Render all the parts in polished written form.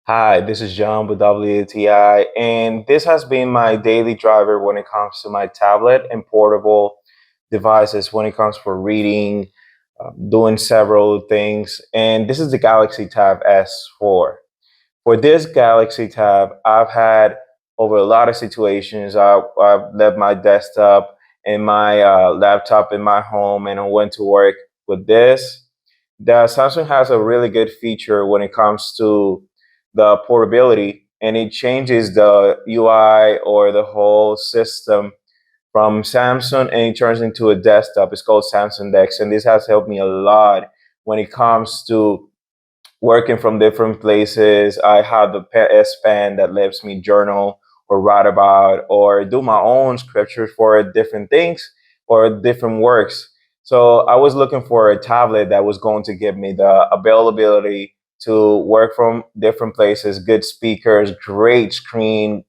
Hi, this is John with WTI, and this has been my daily driver when it comes to my tablet and portable devices when it comes for reading, doing several things. And this is the Galaxy Tab S4. For this Galaxy Tab, I've had over a lot of situations. I've left my desktop and my laptop in my home, and I went to work with this. The Samsung has a really good feature when it comes to the portability, and it changes the UI or the whole system from Samsung and it turns into a desktop. It's called Samsung Dex, and this has helped me a lot when it comes to working from different places. I have the S Pen that lets me journal or write about or do my own scriptures for different things or different works. So I was looking for a tablet that was going to give me the availability to work from different places, good speakers, great screen,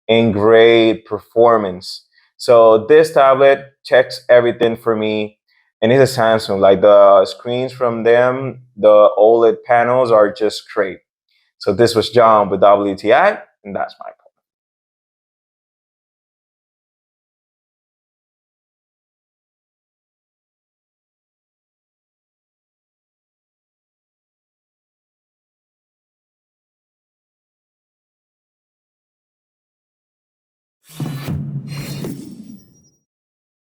and great performance. So this tablet checks everything for me, and it's a Samsung. Like the screens from them, the OLED panels are just great. So this was John with WTI, and that's my